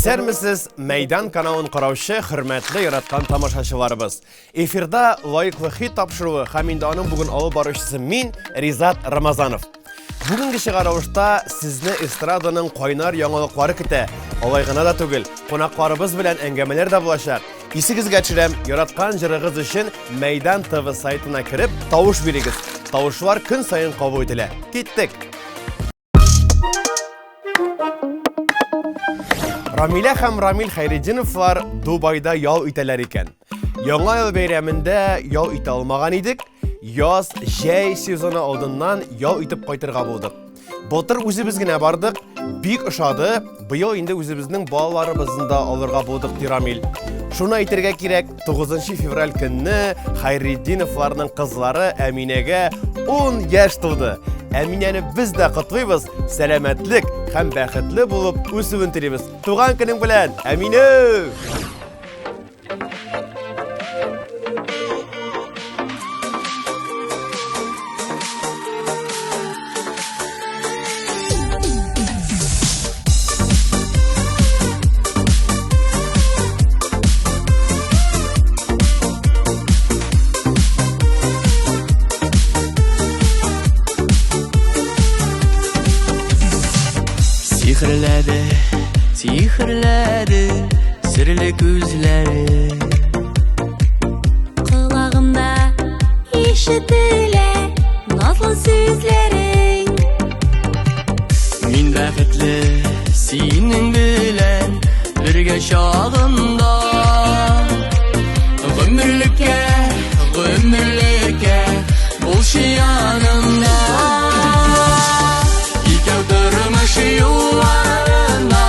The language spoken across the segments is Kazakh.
Исәрмесез, Мәйдан каналын караучы хөрмәтле яраткан тамашачыларыбыз. Эфирда лайыклы хит тапшыруы һәм инде аның бүген алып баручысы мин, Ризат Рамазанов. Бүгенге чыгарылышта сезне эстраданың кайнар яңалыклары көтә. Алай гына да түгел, кунакларыбыз белән әңгәмәләр дә булачак. Исегезгә төшерәм, яраткан җырыгыз өчен Мәйдан ТВ сайтына кереп, тавыш бирегез. Тавышлар көн сайын кабул ителә. Киттек. Рамилә һәм Рамил Хәйретдиновлар Дубайда ял итәләр икән. Яңа ел бәйрәмендә ял итә алмаган идек. Яз, җәй сезоны алдыннан ял итеп кайтырга булдык. Былтыр үзебез генә бардык, бик ошады. Быел инде үзебезнең балаларыбызны да алырга булдык, ди Рамил. Шуны әйтергә кирәк, 9 февраль көнне Хәйретдиновларның кызлары Әминәгә 10 яшь тулды. Әминәне без дә котлыйбыз, сәламәтлек һәм бәхетле булып үсүен телибез. Туган көнең белән, Әминә! Sihirledi sirli gözleri Kulağımda işitile nazlı sözlerin Min bəxtli senin bilen birge şağında Ömürlükə bulşu yanımda İkəv durmuş yollarına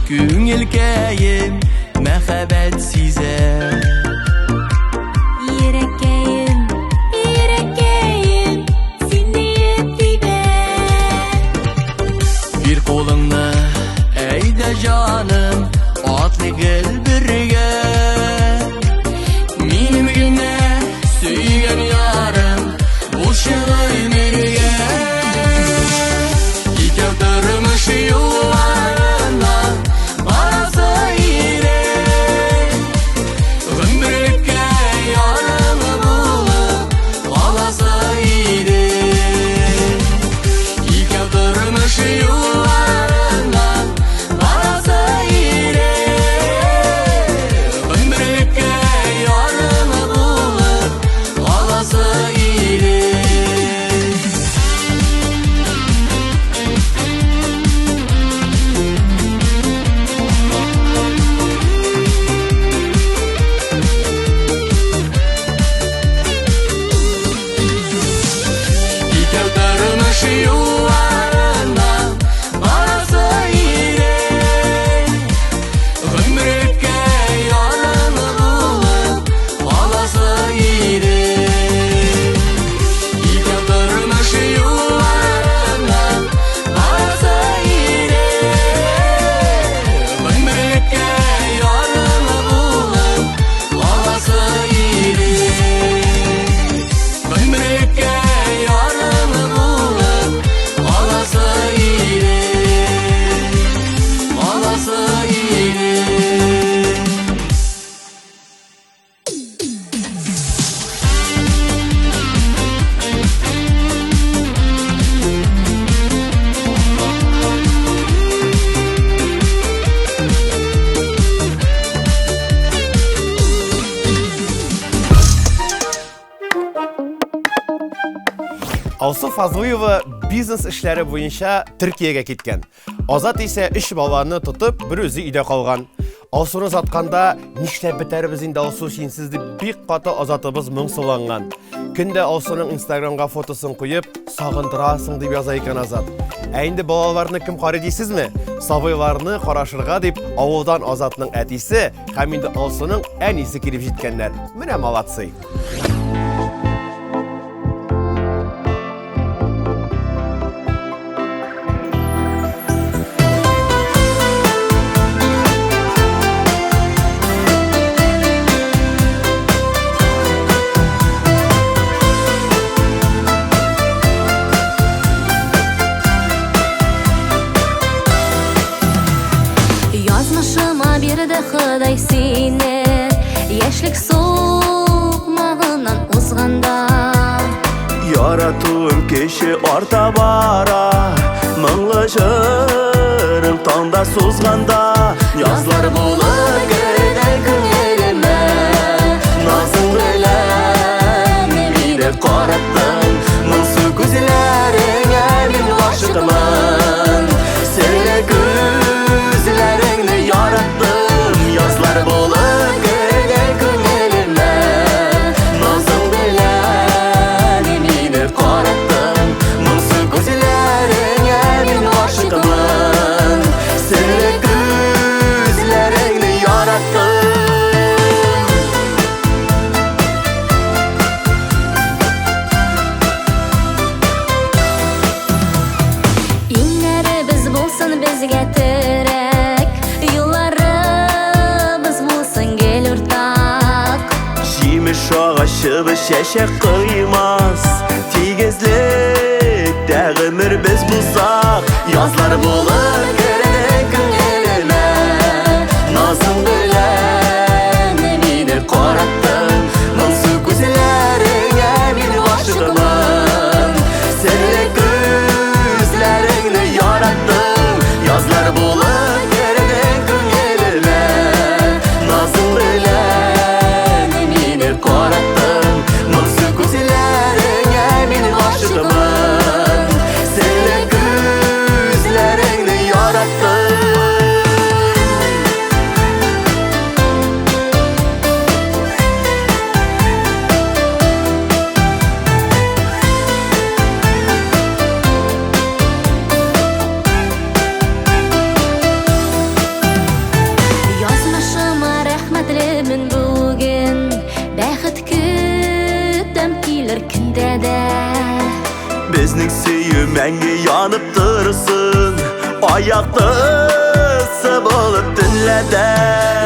Güngülkəyim, məxəbət sizə Yürekkəyim, sindiyib dibə Bir qolыңны əydə canım, atlı gəl birgə Minim günə söygən yarım, bulşıqay mərgə İkəv durmuş yollarına Алсу Фазлыева бизнес эшләре буенча Төркиягә киткән. Азат исә 3 баланы тотып, бер үзе өйдә калган. Алсуны затканда нишләп бетербез инде алсу синсез дип бик каты азатыбыз моңсуланган. Көндә алсуның Instagramга фотосын куеп, сагындырасың дип яза икән Азат. Ә инде балаларны кем карый дисезме? Сабыйларны карашырга дип авылдан Азатның әтисе һәм инде алсуның әнисе килеп җиткәннәр. Менә молодцы. Yazmışıma bir de Xuday seni Яшьлек soğumağından uzganda Yaratığım keşi orta bara Mыңлы жырым таңда сузганда Yazlar bulur gölden күңеліме Назың белән Мине караттың Моңсу күзләреңә мин гашыгымын Серле күзләреңне яраттым Язлар булыр гөлden күңеліме Назың белән Мине караттың Моңсу күзләреңә мин гашыгымын Серле күзләреңне яраттым İnlərimiz bulsun bizgə terek Yollarımız bulsun gel urtak Җимеш агачыбыз чәчәк кыймас Тигезлектә гомер без булсак Язлар булыр кердең күңелемә Назың белән мине караттың Моңсу күзләреңә мин гашыгымын Серле күзләреңне яраттым Язлар булыр кердең күңелемә Назың белән мине караттың Моңсу күзләреңә мин гашыгымын Серле күзләреңне яраттым Yazmışıma rəhmətliyim bugün Бәхет көтем килер көндә дә Безнең сөю мәңге янып торсын Аяктысы булып төнләдә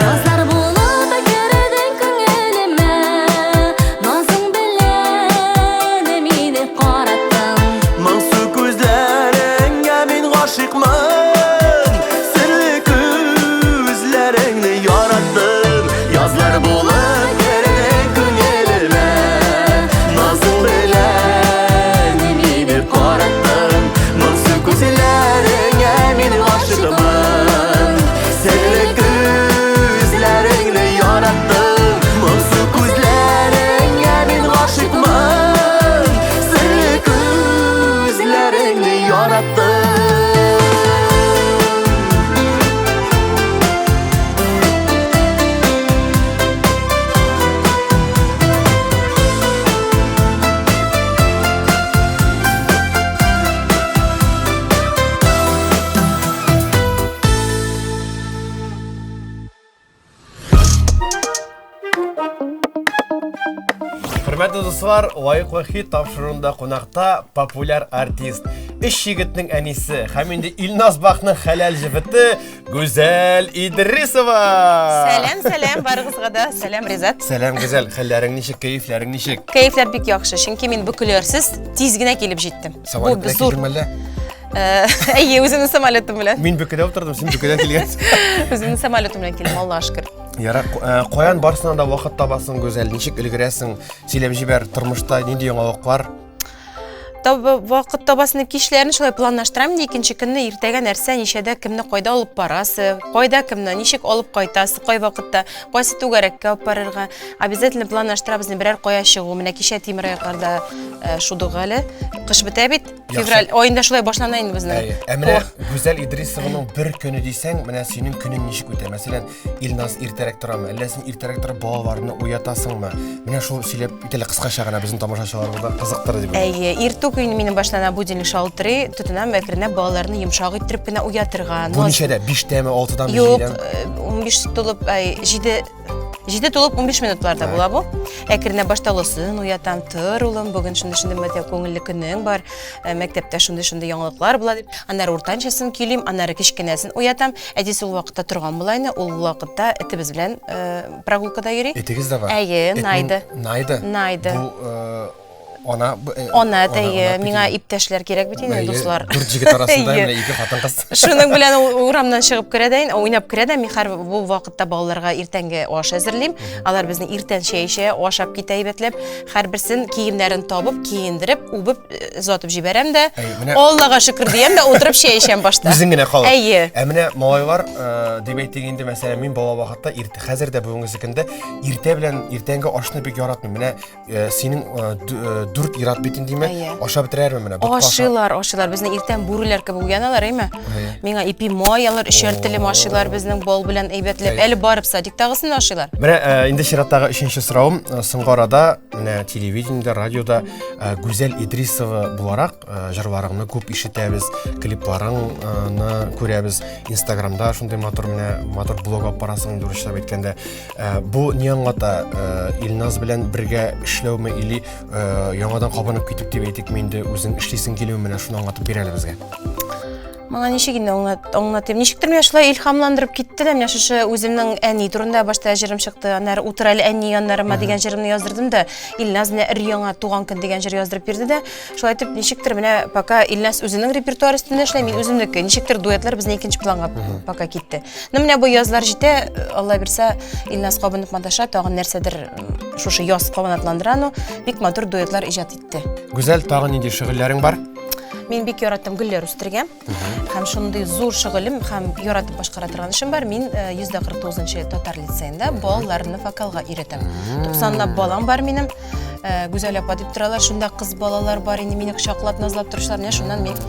Yazlar bulub кердең күңелемә Назың белән мине караттың Моңсу күзләреңә мин гашыйкмын Серле күзләреңне яраттым Язлар булыр кердең күңелемә Назың белән мине караттың Моңсу күзләреңә мин гашыйкмын Серле күзләреңне яраттым Моңсу күзләреңә мин гашыйкмын Серле күзләреңне яраттым Хөрмәтле дуслар, лайык вә хит тапшыруында кунакта популяр артист, эш егетнең әнисе һәм инде Илназ Бахның хәләл җебете Гүзәл Идрисова. Сәлем, барыгызга да сәлем, Ризат. Сәлам Гүзәл, хәлләрең ничек, кәефләрең ничек? Кәефләр бик яхшы, чөнки мин бүкеләрсез тиз генә килеп җиттем. Самолетта зур. килдең әллә? Әйе, үземнең самолетым белән. Мин бүкедә утырдым, син бүкедә килгәнсең. Үземнең самолетым белән килдем, Аллаһка шөкер. Ярак, каян барсына да вакыт табасың Гүзәл, ничек өлгерәсең? Сөйләп җибәр, тормышта нинди яңалыклар? вакыт табасынып кишләрне шулай планлаштырам. Икенче көнне иртәгә нәрсә, нишәдә, кемне кайда алып барасы, кайда кемне ничек алып кайтасы, кай вакытта, кайсы түгәрәккә алып барырга. Обязательно планлаштырабыз, берәр кая чыгу. Менә кичә Тимер якларда шудык әле. Кыш бетә бит. Февраль аенда шулай башлана инде безнең. Менә Гүзәл Идрисованың бер көне дисәң, менә синең көнең ничек үтә? Мәсәлән, Илназ иртәрәк торамы, әллә син иртәрәк торып балаларны уятасыңмы? Менә шул сөйләп итәле кыскача гына безнең тамашачыларга кызыктырды дип. Иртү көйне минем башлана будильник шалтырый, тотынам әкренләп балаларны йомшак иттереп кенә уятырга. Бу ничәдә? 5тәме, 6дан Юк, 15 тулып, 7 тулып 15 минутларда була бу. Әкренләп башталысын уятам, тор улым, бүген шундый мәктәп күңелле көнең бар. Мәктәптә шундый яңалыклар була дип. Аннары уртанчасын килим, аннары кичкенәсен уятам. Әдис ул вакытта торган булайны, ул вакытта этебез белән прогулкада йөри. Этегез дә бар. Найды. Бу Она миңа иптәшләр кирәк бит инде, дуслар. Дүрт җигет арасында менә ике хатын кыз. Шуның белән урамнан чыгып керә дә, уйнап керә дә, мин һәр бу вакытта балаларга иртәнге аш әзерлим. Алар безне иртән чәй ашап китә әйбәтләп, һәрберсен киемнәрен табып, киендереп, убып, озатып җибәрәм дә. Аллага шөкер диям дә, утырып чәй эчәм башта. Үзең генә калып. Әйе. Менә малайлар дип әйтгәндә, мәсәлән, мин бала вакытта хәзер дә бүгенге секундә иртә белән иртәнге ашны бик яратмыйм. Менә синең 4 ират битен диме, аша бетерәрме менә? Ашыйлар. Безнең иртән бүреләр кебек уяналар, әйме? Миңа ипи май алар, 3 телем ашыйлар безнең бал белән әйбәтләп. Әле барып садиктагысын ашыйлар. Менә инде чираттагы 3нче соравым, соңгы арада менә телевидениедә, радиода Гүзәл Идрисова буларак җырларыңны күп ишетәбез, клипларыңны күрәбез. Инстаграмда шундый матур блог алып барасың дип уйлап әйткәндә, бу ни аңлата? Илназ белән бергә эшләүме или яңадан кабынып китүк дип әйтик, менде үзең эшлисең килүме, менә шуны аңлатып бир әле безгә. Маңа ничек инде аңлатыйм. Ничектер менә шулай илһамландырып китте дә, менә шушы үземнең әни турында башта җырым чыкты. Аннары утыр әле әни яннарыма дигән җырымны яздырдым да, Илназ менә өр-яңа туган көн дигән җыр яздырып бирде дә, шулай итеп ничектер менә пока Илназ үзенең репертуар өстендә эшләй, мин үземнеке. Ничектер дуэтлар безнең икенче планга пока китте. Менә бу язлар җитә, Алла бирсә, Илназ кабынып маташа, тагын нәрсәдер шушы яз кабанатландыра, бик матур дуэтлар иҗат итте. Гүзәл, тагын нинди шөгыльләрең бар? Мин бик яраттым гөлләр үстергән. Һәм шундый зур шөгылем һәм яратып башкара торган эшем бар. Мин 149-нчы татар лицейында балаларны вокалга өйрәтәм. 90лап балам бар минем. Гүзәл апа дип торалар, шунда кыз балалар бар инде, мине кочаклап назлап торышлар. Менә шуннан мин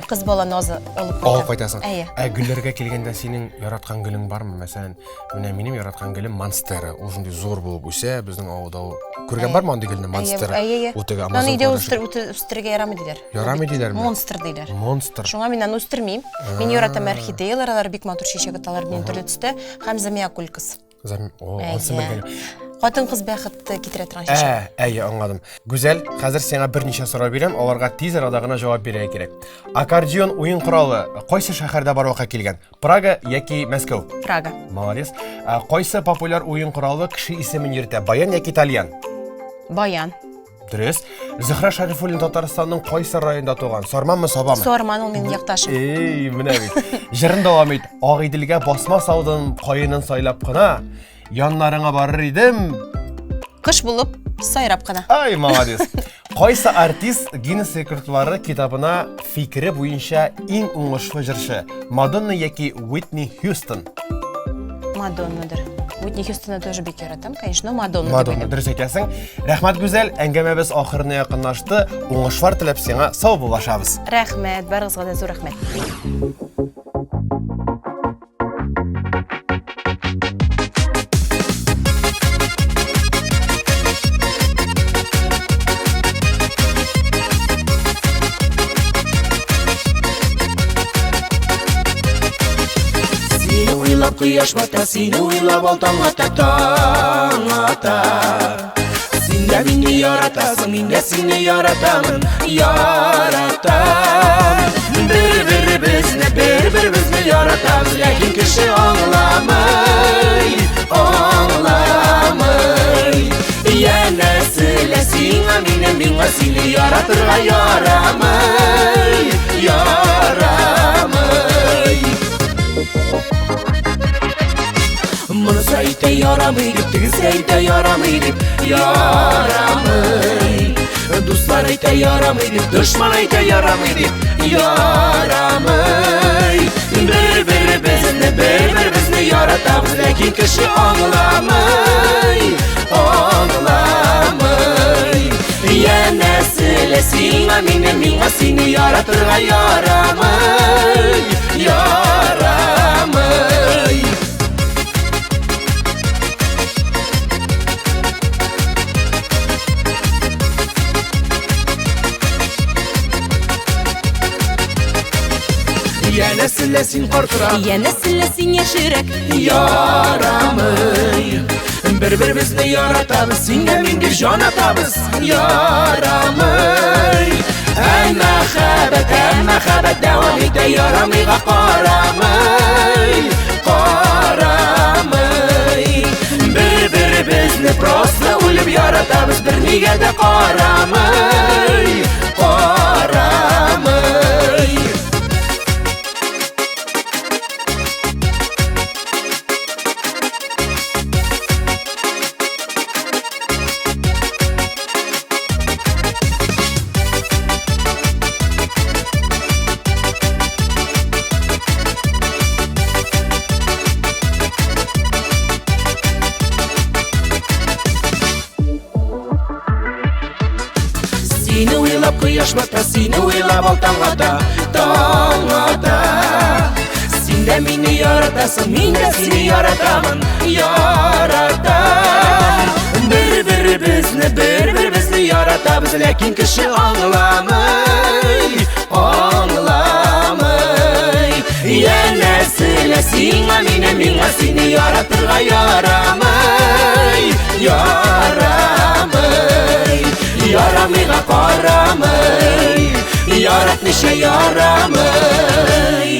кыз бала назы алып кайтасың. Әйе. Гөлләргә килгәндә синең яраткан гөлең бармы? Мәсәлән, менә минем яраткан гөлем Монстера. Ул шундый зур булып үсә, безнең авылда. Күргән бармы андый гөлне Монстера? Әйе. Утыга Аны идә үстергә ярамый диләр. Ярамый диләрме? Монстр диләр. Монстр. Шуңа мин аны үстермим. Мин яратам орхидеялар, алар бик матур чәчәк аталар, минем төрле төстә, һәм замиакулькас. Хатын-кыз бәхетте китерә торган чәчәк. Әйе, аңладым. Гүзәл, хәзер сиңа берничә сорау бирәм, аларга тиз арада гына җавап бирергә кирәк. Аккордеон уен коралы кайсы шәһәрдә барлыкка килгән? Прага яки Мәскәү? Прага. Молодец. Кайсы популяр уен коралы кеше исемен йөртә? Баян яки Итальян? Баян. Дөрес. Зөһрә Шәрифуллин Татарстанның кайсы районында туган? Сарманмы, Сабамы? Сарман, ул минем якташым. Менә бит. Җырын дәвам ит. Агыйделгә басма саудын каенын сайлап кына яннарыңа барыр идем. Кыш булып сайрап кына. Ай, молодец. Кайсы артист Гиннес рекордлары китабына фикере буенча иң уңышлы җырчы? Мадонна яки Уитни Хьюстон? Мадоннадыр. Уитни Хьюстонны тоже бик яратам, конечно, Мадонна. Мадонна, дөрес әйтәсең. Рәхмәт, Гүзәл, әңгәмәбез ахырына якынлашты. Уңышлар теләп сиңа сау булашабыз. Рәхмәт, барыгызга да зур рәхмәт. Кояш бата, сине уйлап алтан ата. Син дә мине яратасың, мин дә сине яратамын, яратам. Бер-беребезне яратабыз, ләкин кеше аңламый. Янәсе лә сиңа минем, миңа сине яратырга ярамый. Монысы әйтә ярамый дип, тегесе әйтә ярамый дип, ярамый. Dostlar ayta yaramay deb, düşman ayta yaramay deb yaramay. Bir bizni yaratamiz, lekin kishi anglamay, anglamay. Yana silasingga meni, menga seni yaratirga yaramay, yaramay. Yana silasin qortiroq, yana silasin yashirak yaramay. Bir bizni yaratamiz, senga menga jon atamiz, yaramay. Mahabat davom eta, yaramayga qaramay, qaramay. Bir bizni prosta o'lib yaratamiz, bir negada qaramay, qaramay. Seni o'ylab quyosh bota, seni o'ylab ol tong ota, tong ota. Senda meni yaratasan, menga seni yarataman, yaratan. Bir bizni yaratamiz, lekin kishi anglamay, anglamay. Yana silasingga meni, menga seni yaratirga yaramay, yaramay. Yaramayga qaramay, yaratmisha yaramay.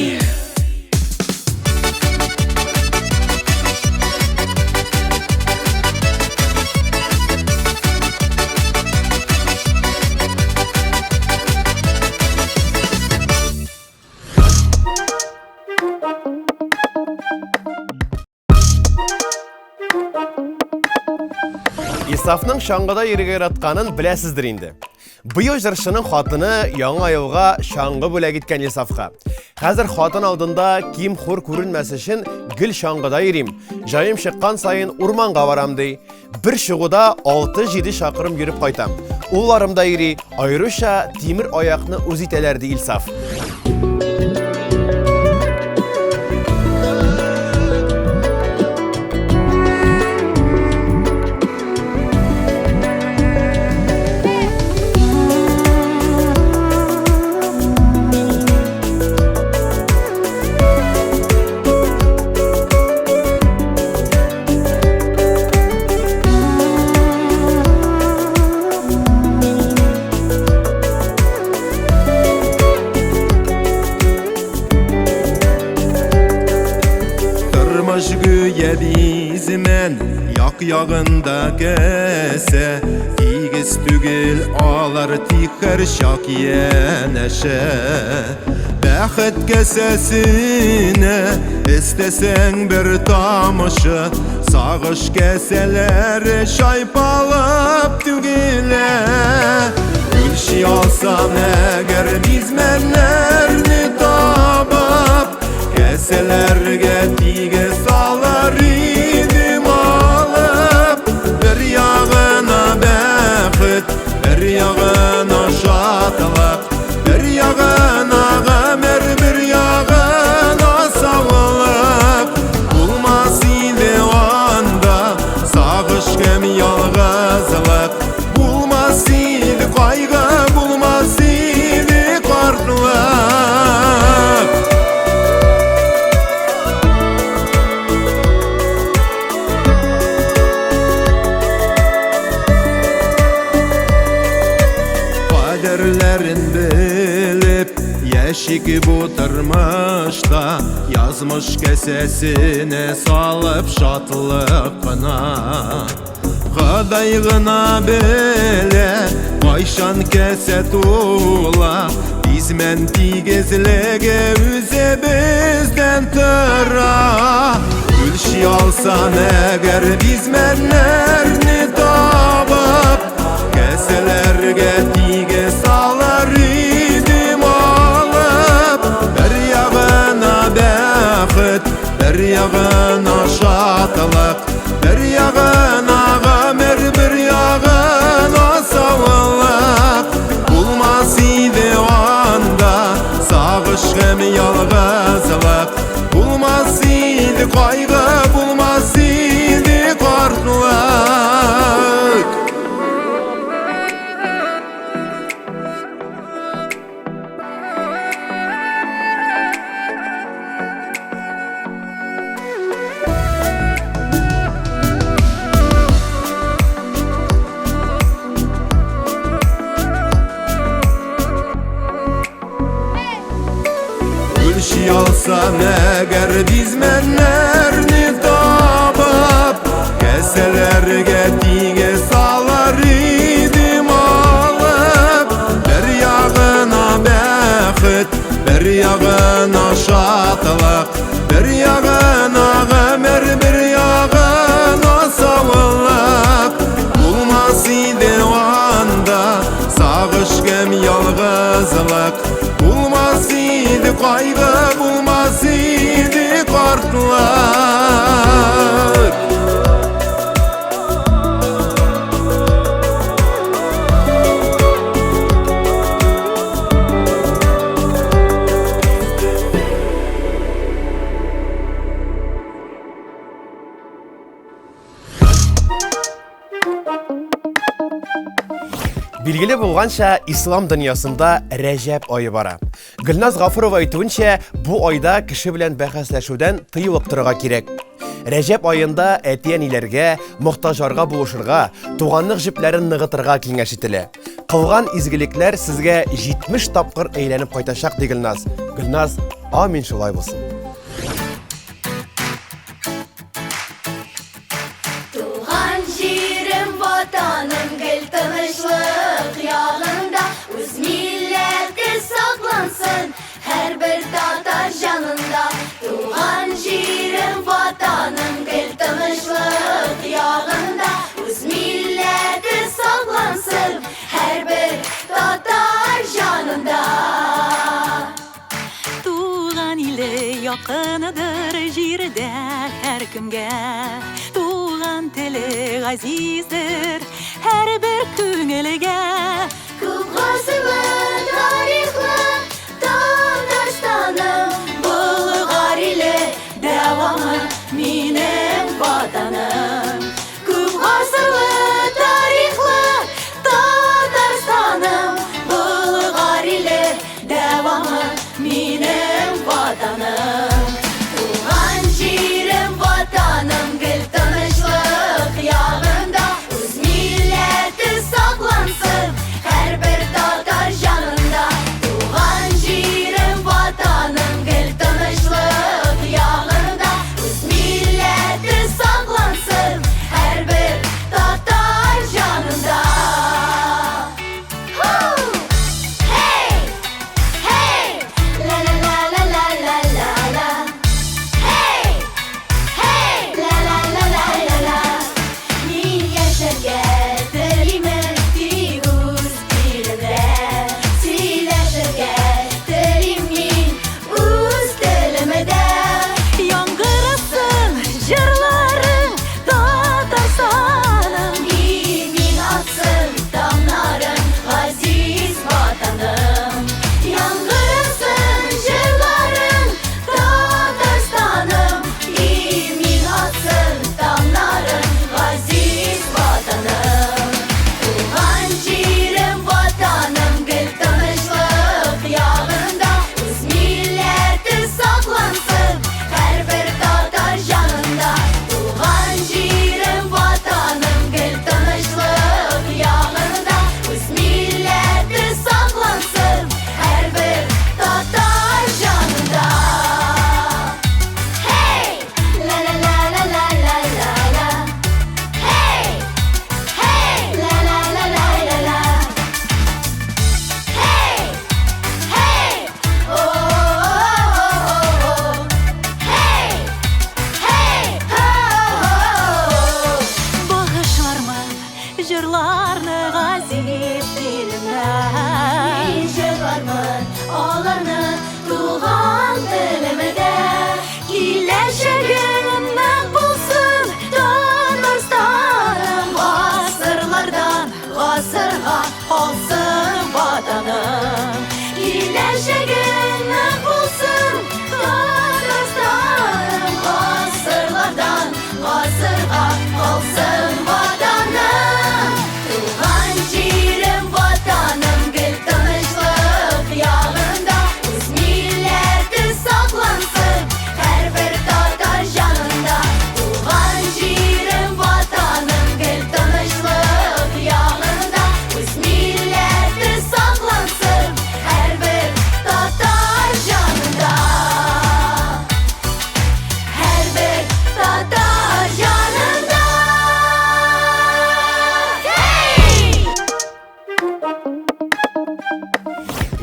İsafның шаңғыда ерге яратканын білесіздер инде. Быйыл жыршының хатыны яңа елга шаңғы бүләк иткән Исафка. Хәзер хатын алдында ким хур күренмәс өчен гел шаңғыда йөрим. Җаем чыккан сайын урманга барам ди. Bir чыгуда 6-7 шақырым йөреп кайтам. Улларымда йөри, айрыша тимер аякны үз итәләр ди Исаф. Güye bizmen yak-yağında kese Tigiz tügül alar tikher şak yeneşe Bәхет кесесine istesen bir tamışı Sağış keseleri şaypalıp tügüle Gülşi alsan eğer bizmenlerini tabıp Keselerge tige salar idim alıp Bir yağına bәхет, bir yağına şatılık Bir yağına ömür, bir yağına sağlık Bulmaz idi anda sağış kem yalğızlık Bulmaz idi kaygı, bulmaz idi kartlık Kaderlerin bilip Yeşik bu tırmışta Yazmış kesesine salıp şatlıkına Kadaygına bile Kayşan kese tuğla Bizmen tigizlege üze bizden tıra Gülşi alsan eğer bizmenlerini tabıp Keselerge yağına şatılık, bir yağına ömür, bir yağına sağlık. Bulmaz idi o anda sağış hem yalğızlık, bulmaz idi kaygı, bulmaz idi korkuluk. Gülşi alsam eğer dizmenlerini tabıp, keselerge tige salar idim alıp. Bir yağına bəxit, bir yağına şatılık, bir yağına ömür, bir yağına sağlık. Bulmaz idi o anda sağış gem yalğızlık, bulmaz idi kaygı, bulmaz idi korkuluk. Bilgili bulgança İslam dünyasında Recep ayı bara. Gülnaz Gafurova aytуынча, bu ayda kişi bilen bäхәсләшүдән тыйылып торырга кирәк. Recep ayında әтиәниләргә, мохтаҗларга булышырга, туганлык җепләрен ныгытырга киңәш ителә. Кылган изгелекләр сезгә 70 тапкыр әйләнеп кайтачак ди Гөлназ. Гөлназ, амин шулай булсын. Туган җирем, ватаным, гел тынычлык ягында, үз милләте саклансын һәрбер татар җанында. Туган җирем, ватаным, гел тынычлык ягында, үз милләте саклансын һәрбер татар җанында. Туган иле якыныдыр җирдә һәркемгә, туган теле газиздер һәрбер күңелгә. Күп гасырлы тарихлы Татарстаным, Болгар иле дәвамы минем ватаным. Күп гасырлы тарихлы Татарстаным, Болгар иле дәвамы минем ватаным. Туган җирем, ватаным, гел тынычлык ягында, үз милләте саклансын һәрбер татар җанында.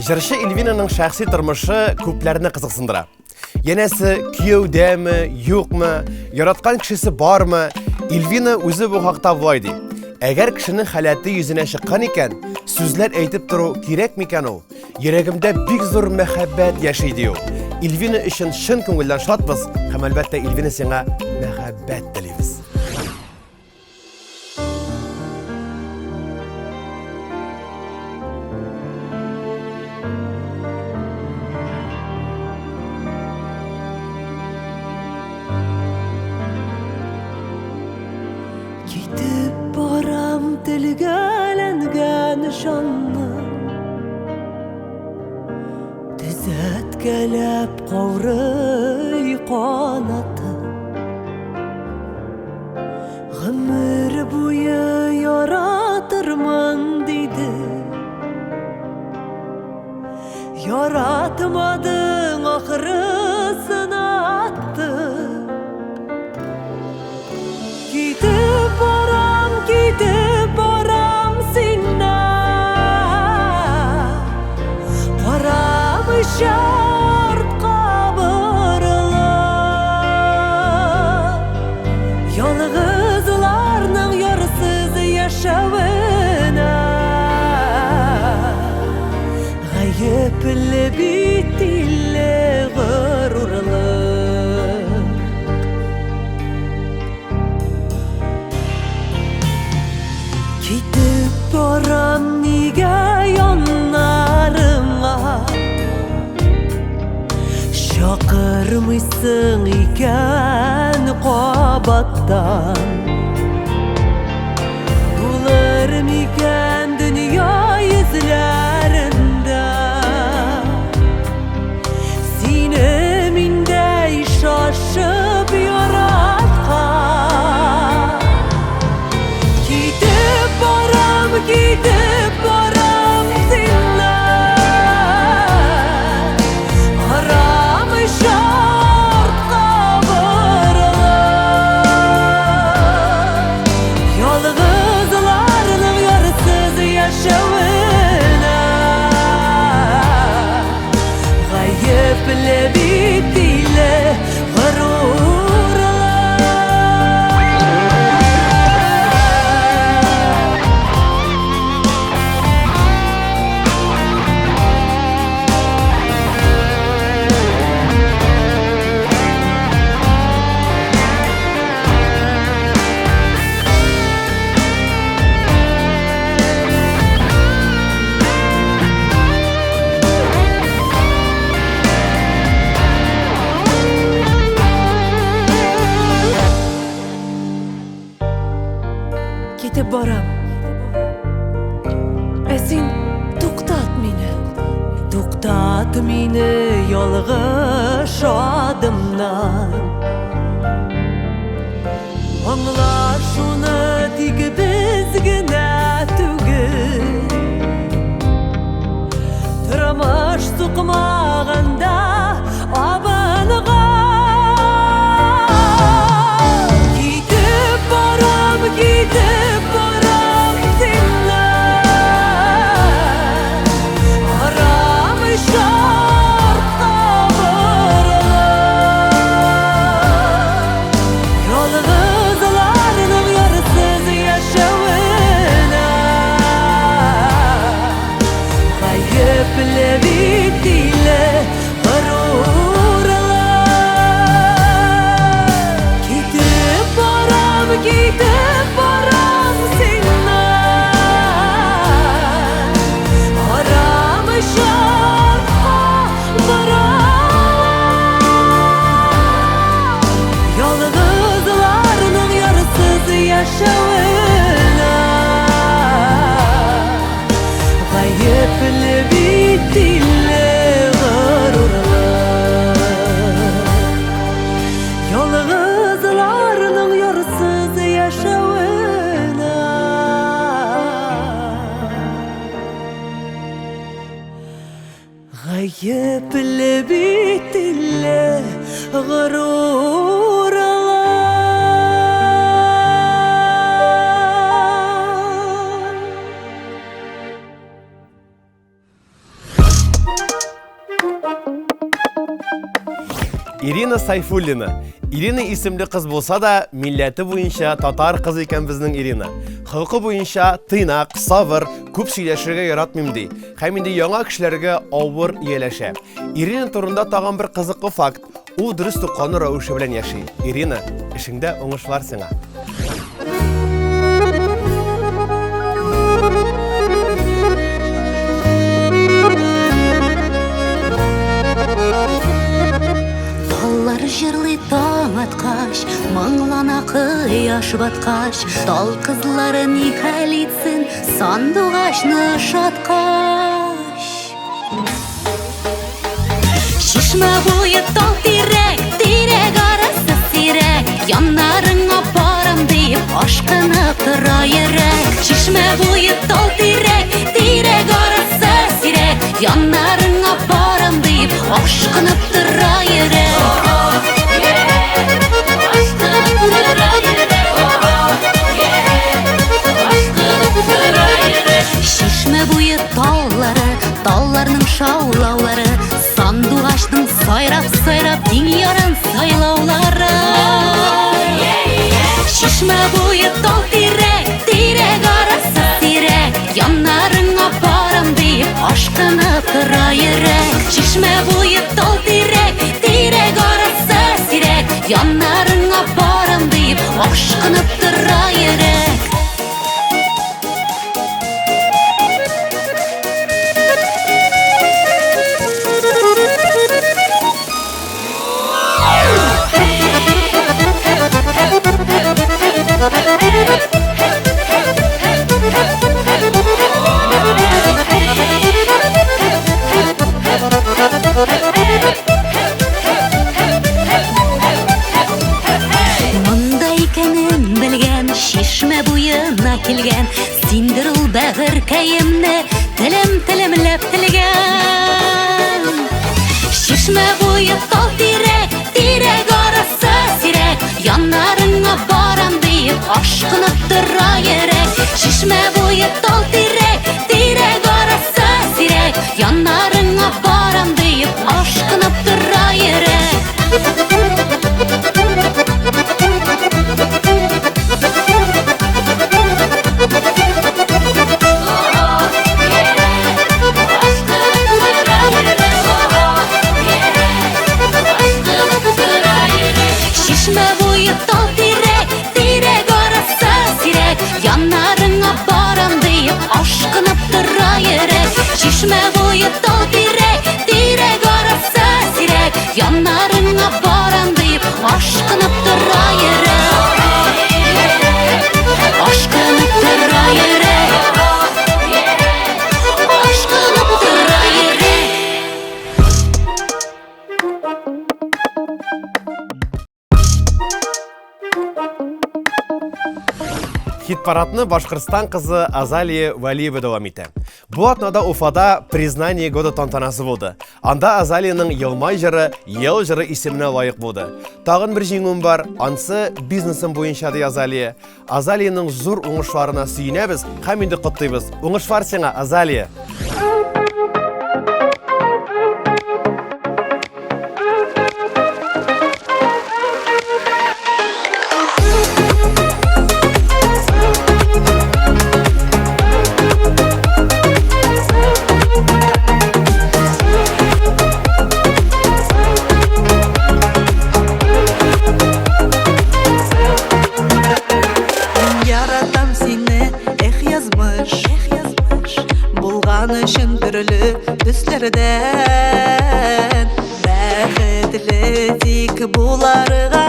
Jırşı Ilvina'nın şahsi tırmışı köplerini kızıksındıra. Yenesi kiyevdemi, yok mu, yaratkan kişisi var mı? Ilvina özü bu haqta vaydi. Eğer kişinin halati yüzüne şıkkan iken, sözler eytip duru gerek miken o? Yüreğimde bir zor mehabbet yaşaydı o. Ilvina için şın köngülden şatmız, hem elbette Ilvina sana mehabbet dilimiz. Gidip baram tilgalengen şanlı Tizet gelip qavray qanatı Gımır buyu yaratırman dedi Yaratmadın ahırısını attı Gidip baram sinna Qaramı şart qabırlı Yalğızlarının yarısız yaşavına Gayipli bitille gırurlı Gidip baram nige yanlarına Şakırmışsın iken qabattan Bular miken dünya yüzlerinde Sineminde şaşıp yaratkan Gidip baram sinna Haram şart qabırlı Yalğızlarının yarısız yaşavına Gayipli bitile gırurla Gidip baram Esin Tuktat meni yolg'ish adımdan Anlar şunu tik bizgina tugil Turmush suqmag'anda abang'a Gidip baram sinna Haram şart qabırlı Yalğızlarının yarısız yaşavına Gayipli bitile gırurla Gidip baram sinna Haram şart qabırlı Yalğızlarının yarısız yaşavına Gayipli bitile gırurla Yalğızlarının yarısız yaşavına Gayipli bitile gırurla Ирина Сайфуллина. Ирина исемле кыз булса да, милләте буенча татар кыз икән безнең Ирина. Хылкы буенча тыйнак, сабыр, күп сөйләшергә яратмыйм ди. Һәм инде яңа кешеләргә авыр ияләшә. Ирина турында тагын бер кызыклы факт. Ул дөрес тукканы рәвеше белән яши. Ирина, эшеңдә уңышлар сиңа. Таллар җырлый таң аткач, моңлана кояш баткач, тал кызлары ни хәл итсен, сандугачны шаткач. Чишмә буе тал тирәк, тирәк арасы сирәк, яннарыңа барам дип ашкынып тора йөрәк. Чишмә буе тал тирәк, тирәк арасы сирәк, яннарыңа барам дип ашкынып тора йөрәк. Чишмә буе таллары, талларның шаулаулары, сандугачның сайрап-сайрап диң ярын сайлаулары. Чишмә буе тал тирәк, тирәк арасы сирәк, яннарыңа барам дип ашкынып тора йөрәк. Чишмә буе тал тирәк, тирәк арасы сирәк, яннарыңа барам дип ашкынып тора йөрәк. Монда икәнен белгән, чишмә буена килгән, синдер ул бәгыркәемне телемләп телгән. Чишмә буе тал тирәк, тирәк арасы сирәк, яннарыңа барам дип ашкынып тора йөрәк. Чишмә буе тал тирәк, тирәк арасы сирәк, яннарыңа барам дип ашкынып тора йөрәк. Чишмә буе тал тирәк, тирәк арасы сирәк, яннарыңа барам дип ашкынып тора йөрәк. Чишмә буе тал тирәк, тирәк арасы сирәк, яннарыңа барам дип ашкынып тора йөрәк. Ашкынып тора йөрәк. Ашкынып тора йөрәк. Хит-парадны Башкортстан кызы Азалия Валиева дәвам итә. Бу атнада Уфада признание года тантанасы булды. Анда Азалияның Елмай җыры, Ел җыры исеменә лаек булды. Тагын бер җиңүм бар, ансы бизнесым буенча ди Азалия. Азалияның зур уңышларына сөенәбез һәм инде котлыйбыз. Уңышлар сиңа, Азалия. Яратам сине, эх язмыш, булган өчен төрле төсләрдән. Бәхетле тик буларга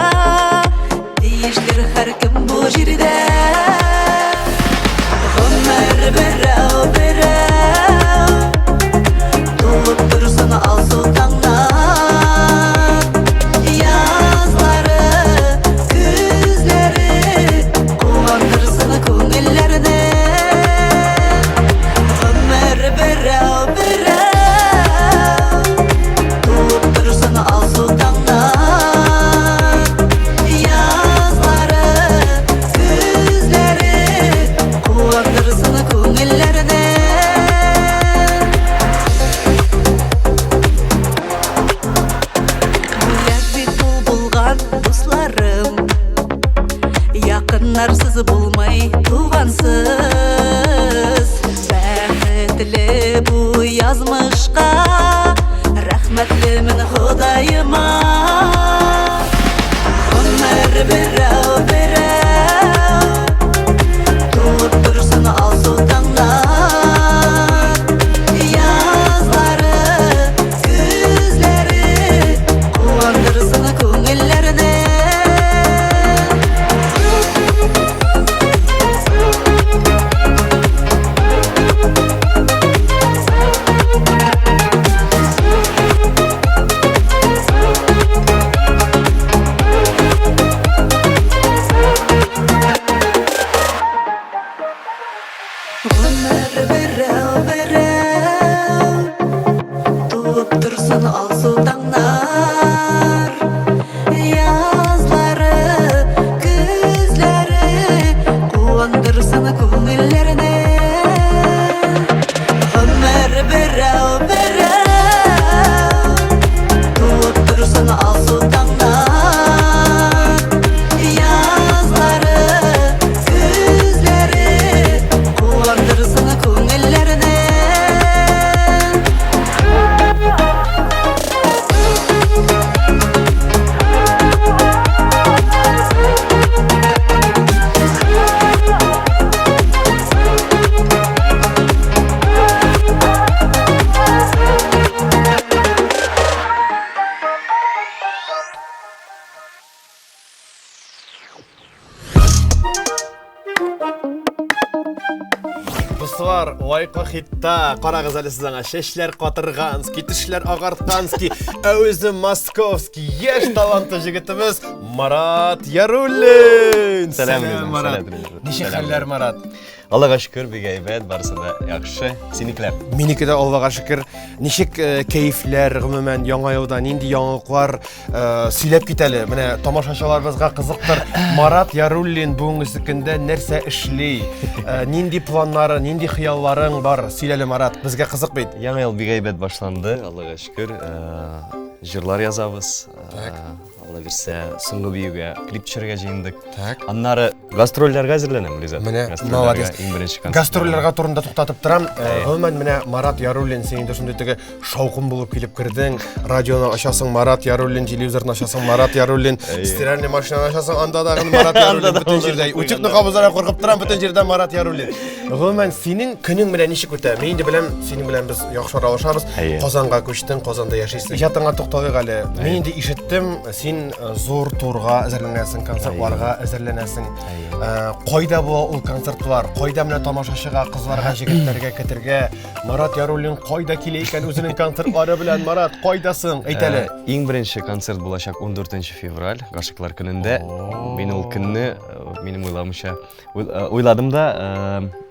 тиештер һәркем бу җирдә. Гомер берәү тулып торсын алсу таңнан. Язлары, күзләре куандырсын күңелләрне. Гомер берәү тулып торсын алсу таңнан. Язлары, күзләре туган дусларым Якыннарсыз булмай тугансыз Бәхетле бу язмышка Рәхмәтлемен Худайыма Гомер берәү Туып тұрсын алсу таңнан Язлары, күзлері Қуандырсын көңіллеріне Гомер берәү Туып тұрсын алсу таңнар Язлары, күзлері Қуандырсын көңіллеріне Гомер берәү Туып тұрсын алсу таңнар Язлары, күзлері Қуандырсын көңіллеріне Достар, лайкы хитта, қарағыз әлі сізіңа шешлер қатырғанский, тішлер ағартқанский, әуізі московский, еш таланты жігітіміз Марат Яруллин. Сәлем, Марат. Неше хәлләр, Марат? Аллаға шүкір, бек әйбәт, барысы да яқшы. Сенікілер? Менікі де Аллаға шүкір. Нешек кәйіфлер, ғымымен, яңа елдан, енді яңалықлар сөйлеп кетелі. Мене тамашашаларымызға қызықтыр. Марат Яруллин бұның үсікінде нәрсе ішлей? Нинди планлары, нинди хиялларың бар? Сөйлелі, Марат, бізге қызық бейді. Яңа ел бек әйбәт башланды, Аллаға шүкір. Жырлар язабыз. Алла берсе, соңғы биюге клип түсірге жиындық. Аннары гастрольдерге әзірленем, Ризат. Мене, молодец. Ең бірінші концерт. Гастрольдерға турында тоқтатып тұрам. Ғылмен мене Марат Яруллин сенің дұрсындетігі шауқын болып келіп кірдің. Радионы ашасың Марат Яруллин, телевизорын ашасың Марат Яруллин, стиральный машинаны ашасың андадағын Марат Яруллин, бүтін жерде. Утекні қабызара қорқып тұрам, бүтін жерде Марат Яруллин. Ғылмен сенің күнің мене нешік өті? Мен де білем, сенің білем біз яқшар алышабыз. Қазанға көштің, Қазанда яшайсың. Ижатыңа тоқталайық әлі. Мен де ишеттім, сен зор турға әзірленесің, концертларға әзірленесің. Қойда була ол концертлар, қойда мене тамашашыға, қызларға, жігіттерге, кетерге. Марат Яруллин қойда келейкен өзінің концертлары білән, Марат, қойдасың, әйтәлі. Ең бірінші концерт болашақ 14 февраль, ғашықлар күнінде. Мен ол күнні, менің ойладым да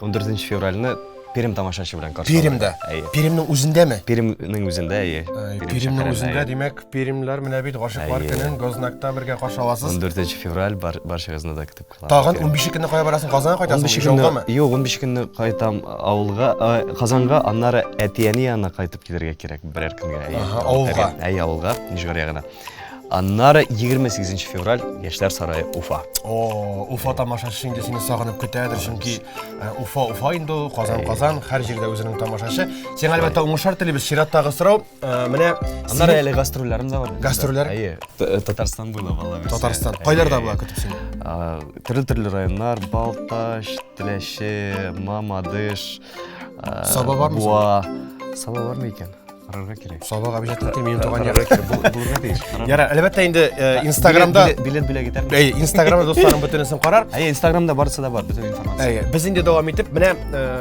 14 февральны Перім тамашашы білән қаршы. Перімді? Перімнің өзінде ме? Перімнің өзінде, Перімнің өзінде, демек, перімлер мене бейді ғашықлар күнін Гознакта бірге қаршы аласыз. 14 февраль баршағызына да күтіп қалады. Тағын 15 күнні қоя барасың, Қазанға қайтасың, жауға ма? Йоқ, 15 күнні қайтам ауылға, Қазанға, аннары әтияны яна қайтып келерге керек бірер күнге. Ауылға? Ауылға, Нижғарияғына. Аннары 28 февраль Яшьләр сарайы Уфа. Уфа тамашашы енді сені сағынып күтәдір, чүнки Уфа енді Қазан, әр жерде өзінің тамашашы. Сен әлбәтті оңышар тілі біз Шираттағы сұрау. Аннары әлі гастролларым да бар. Гастроллар? Татарстан бойлап ала берсе. Татарстан. Қайларда бұла күтіп сені? Түрлі районлар, Балташ, Тіләші, Мамадыш, Саба бар ма? Буа. Саба бар ма екен? Қарарға керек. Сабаға бежеттен кел, менің туған яра. Яра, әлбәтті енді Инстаграмда... Билет кетер. Инстаграмда достарым бүтінісін қарар. Инстаграмда барысы да бар, бүтін информация. Біз енді давам етіп, міне,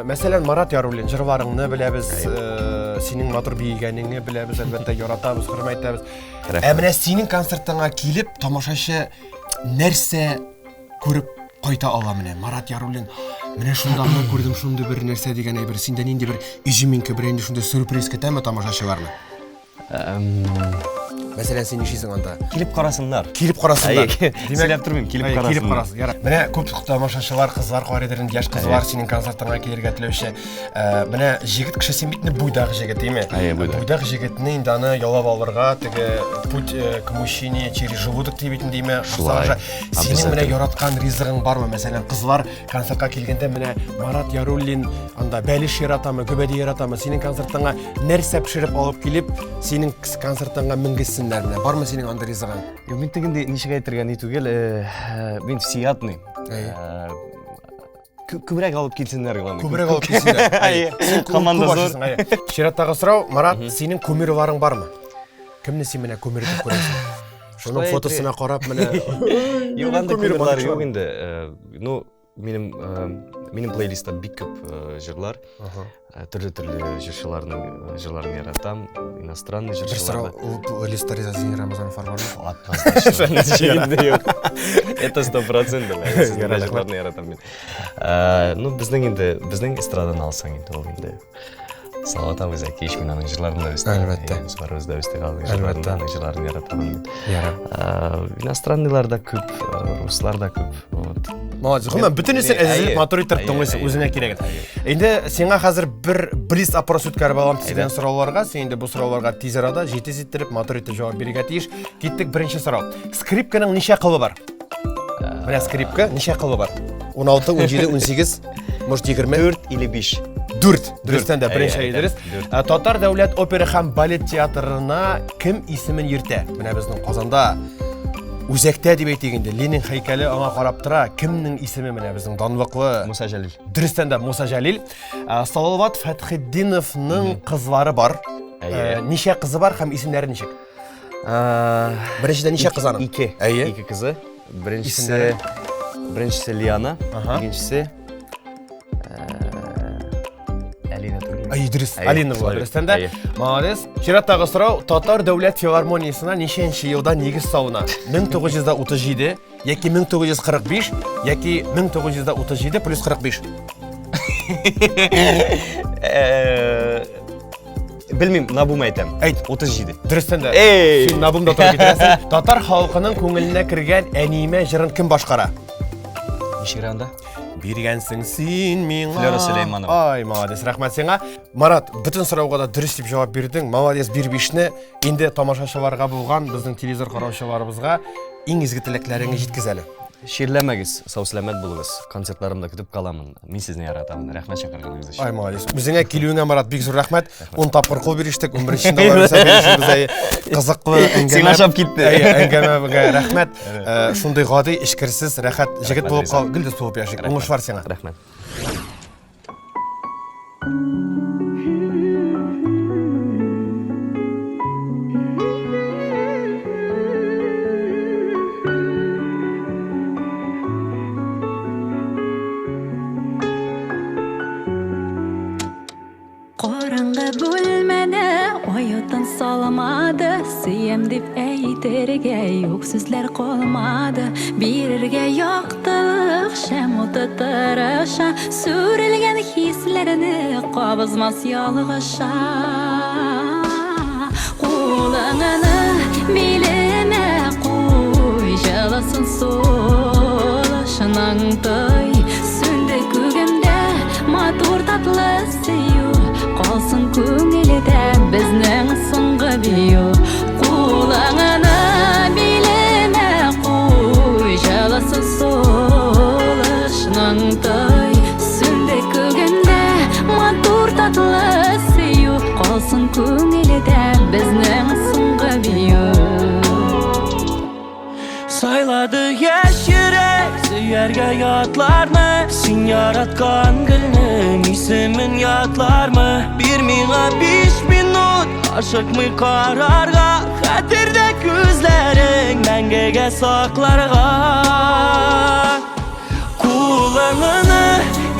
мәселен Марат Яруллин, жырларыңны біләбіз, сенің матур бейгеніңі біләбіз, әлбәтті яратабыз, құрмайтабыз. Міне, сенің концертіңа келіп, тамашашы нәрсе көріп қайта ала міне. Марат Яруллин, міне шындағына көрдім, шынды бір нәрсе деген бір сенден енді бір үзіменкі бір енді шынды сюрприз кетемі тамашашыларына? Мәселен, сен нешесің анда? Келіп қарасындар. Келіп қарасыңдар. Сөйлеп тұрмайым, келіп қарасындар. Келіп қарасың. Яра. Міне көп тамашашылар, қызлар қуаредерін, яш қызлар сенің концертыңа келерге тілеуші. Міне жігіт кіші сенбейтіні буйдағы жігіт, дейме? Буйдағы жігітіні енді аны яулап алырға, тігі путь к мужчине через желудок дейбейтін дейме? Сенің міне яратқан ризығың бар ма? Мәселен, қызлар концертқа келгенде міне Марат Яруллин анда бәліш яратамы, көбәді яратамы, сенің концертыңа нәрсе пішіріп алып келіп, сенің концертыңа мінгізсінлер міне. Бар ма сенің анда ризығың? Мен тегінде нешеге айтырған етугел, мен всеядный. Көбірек алып келсендер қыламын. Көбірек алып келсендер. Команда зор. Шираттағы сұрау, Марат, сенің көміріларың бар ма? Кімні сен міне көмірді көресің? Шының фотосына қарап міне... Жоқ, анда көмірлар жоқ енді. Менің плейлистта бик көп жырлар. Түрлі жырларын яратам, иностранный жырлар. Бір сұрау, листар Зин Рамазанов бар ма? Это 100%. Жырларын яратам мен. Біздің эстрадан алсаң енді ол енді. Салават абыз әкеш мен аның жырларында өсті. Әлбәтте. Барымызда өсті қалдың жырларын яратамын мен. Иностранныйлар да көп, руслар да көп. Молодец. Мен бүтін есен әзіліп мотор итірттің өзіңе керек. Енді сенға қазір бір близ опрос өткәріп алам сізден сұрауларға. Сен енді бұл сұрауларға тез арада жете зеттіріп мотор итіп жауап береге тиіш. Кеттік бірінші сұрау. Скрипканың неше қылы бар? Міне скрипка неше қылы бар? 16, 17, 18, может 20? 4 или 5. Дұрыстан да бірінші айдырыз. Татар дәулет опера һәм балет театрына кім исімін ерте? Міне біздің Қазанда өзекті әдебиет әйтегенде Ленин хайкалі аңа қарап тұра, кімнің исімі міне біздің данлықлы? Муса Жалил. Дұрыстан да Муса Жалил. Салават Фатхиддиновның қызлары бар. Неше қызы бар һәм исімдері нешек? Біріншіден неше қызаның? 2 қызы. Біріншісі Лиана, екіншісі Алина была, дұрыстан да? Молодец. Шираттағы сұрау, Татар дәулет филармониясына нешенші елда негіз салына? 1937, яки 1945, яки 1937 плюс 45? Білмейм, набум айтам. Айт. 37. Дұрыстан да. Сен набумда тұрып кетіресің. Татар халқының көңіліне кірген әнейме жырын кім башқара? Нешігіранда? Бергенсің сен меңа. Флера Сулейманова. Ай, молодец, рахмет сеңа. Марат, бүтін сұрауға да дұрыс деп жауап бердің. Молодец, бербешіні енді тамашашыларға болған біздің телевизор қараушыларымызға ең ізгі тілектеріңді жеткіз әлі. Шерләмәгіз, сау сәлемет болыңыз. Концертларымда күтіп қаламын. Мен сізіне яратамын. Рахмет шақырғаныңыз үшін. Ай, молодец. Біздіңе келуіңе Марат бек зор рахмет. 10 тапқыр қол беріштік. 11-ші долларымызға берішін бізде қызықлы әңгіме. Сен ашап кетті. Әңгімеге рахмет. Шундай ғады, ішкірсіз, рахат жігіт болып қал. Гүлдіз болып яшық. Оңыш бар сеңа. Рахмет. Қараңғы бөлмені оятын салмады, сүйем деп әйтерге өксізлер қолмады. Берерге яқтылық шәм оты тырыша, сүрілген хислеріні қабызмас ялғыша. Қолыңыны беліме қой, жаласын солышының той, сүнді көгімде матур татлы сүйу. Қалсын көңілді біздің соңғы бию. Қолыңыны беліме қой, жаласын солышының той, сүнді көгімде матур татлы сүйу. Қалсын көңілді біздің соңғы бию. Сайлады еш жүрек, сүйерге ятлар мы? Сен яратқан гүлнің исімін ятлар мы? Bir миңа 5 минут, ашықмай қарарға, қатерде көзлерің мәңгіге сақларға. Қолыңыны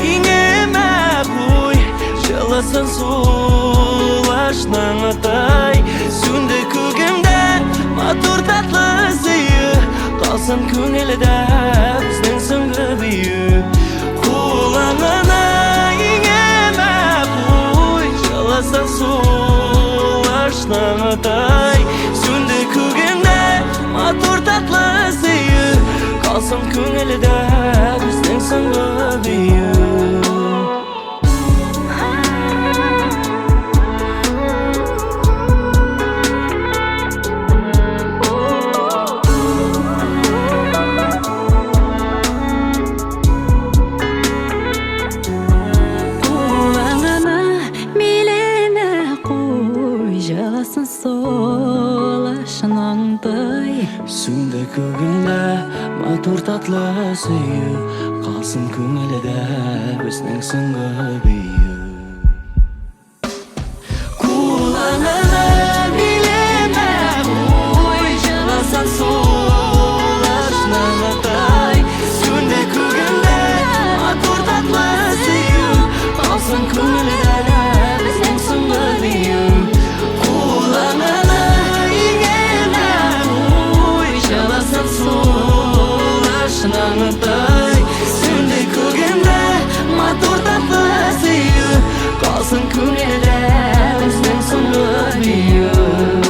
иңеме қой, жылысын солышның тай, сүнді көгімде матур татлы сүйі. Қалсын көңілді біздің соңғы бию. Қолыңыны иңеме қой, жаласын солышның тай, сүнді көгімде Сүнде көгімде матур татлы сүйі қалсын көңілде өзінің соңғы бейі Kulağına bileme Oy canasan solaşına tay Sünde kugunda matur tatlı sıyım Kalsın köngülde bizden soңғы beyim Kulağına bileme Oy canasan solaşına tay Sünde kugunda matur tatlı sıyım Kalsın köngülde bizden soңғы beyim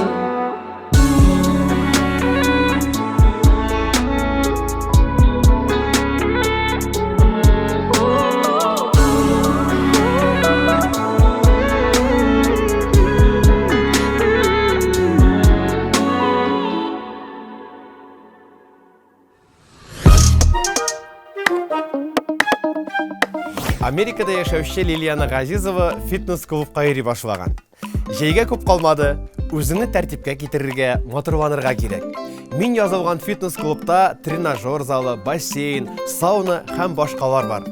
Америкада яшәүче Лилияна Газизова фитнес-клубка йөри башлаган. Җәйгә күп калмады, үзеңне тәртипкә китерергә, матурланырга кирәк. Мин язылган фитнес-клубта тренажер залы, бассейн, сауна һәм башкалар бар.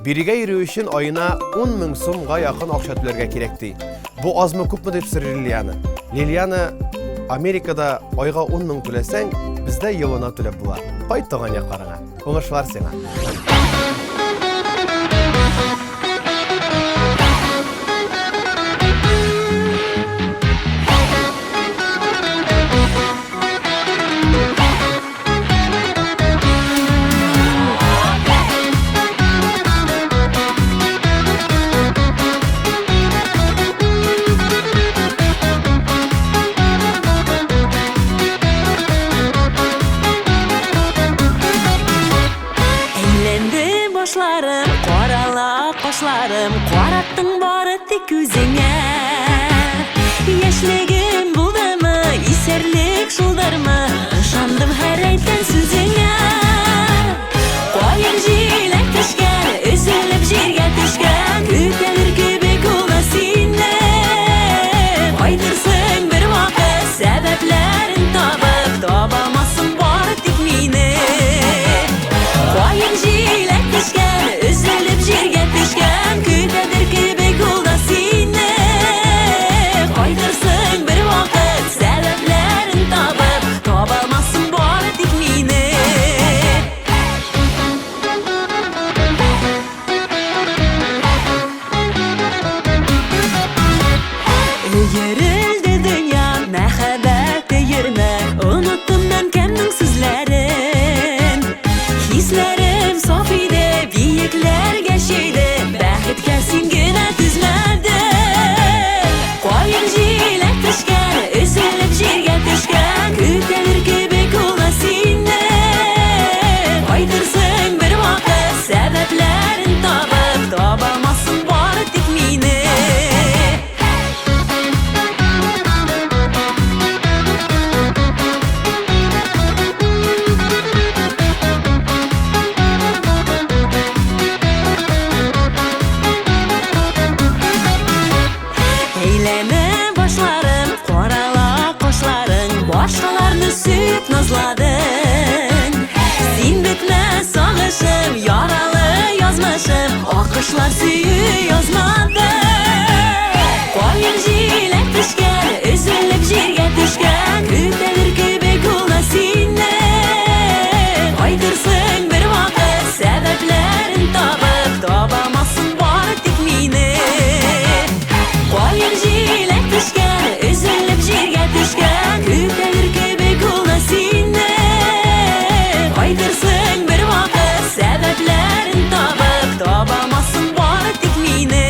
Бирегә йөрү өчен аена 10 000 сумга якын акча түләргә кирәк ди. Бу азмы күпме дип сорый Лилияна. Лилияна, Америкада айга 10 000 түләсәң, бездә елына түләп була. Кайт туган якларыңа. Уңышлар сиңа. Қараттың бары тек өзіңе Яшьлегім булдымы, исәрлек жылдармы Ышандым һәр әйткән сүзеңә Кайын җиләк төшкән, өзелеп җиргә төшкән Көтәлер кебек ул да сине Кайтырсың бер вакыт сәбәпләрен табып Табамассың бары тик мине Кайын җиләк төшкән, өзелеп җиргә төшкән Көтәлер кебек ул да сине Кайтырсың бер вакыт сәбәпләрен табып Табамассың бары тик мине Өйерелде дөнья, мәхәббәт өйермәк Оныттым мен кемнең сүзләрен Хисләрем саф иде, биекләргә чөйде Бәхеткә син генә түзмәдең Кайын җиләк төшкән, өзелеп җиргә төшкән Көтәлер кебек ул да сине Кайтырсың бер вакыт сәбәпләрен табып Табамассың бары тик мине Әйләнә башларым, карала кашларың Башкаларны сөеп назладың Син бетмәс сагышым, яралы язмышым Акышлар сөю язмадың Кайын җиләк төшкән, өзелеп җиргә төшкән Көтәлер кебек ул да сине Кайтырсың бер вакыт сәбәпләрен табып Табамассың бары тик мине Кайын җиләк төшкән, өзелеп җиргә төшкән Көтәлер кебек ул да сине Кайтырсың бер вакыт сәбәпләрен табып Табамассың бары тик мине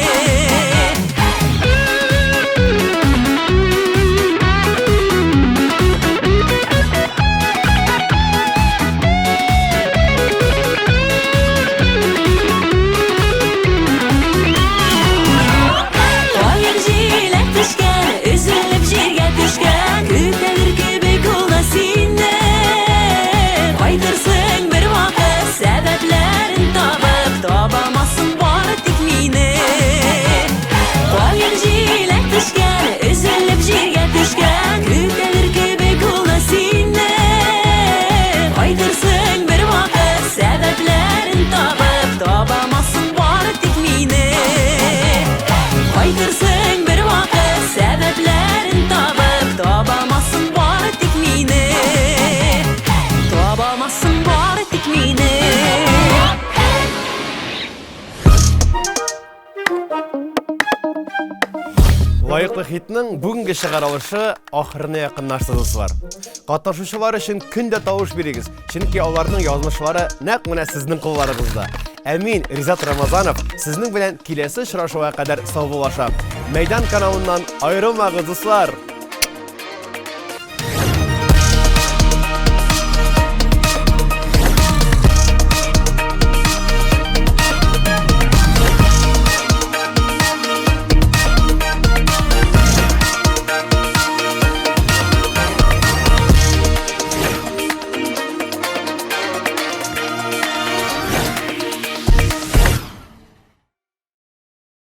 атаклы хитның бүгінгі шығарылышы ахырына якынлашты дуслар. Катнашучылар өчен көндә тавыш бирегез, чөнки аларның язмышлары нәкъ менә сезнең кулларыгызда. Ә мин, Ризат Рамазанов, сезнең белән киләсе очрашуга кадәр саубуллашам. Мәйдан каналыннан аерылмагыз дуслар.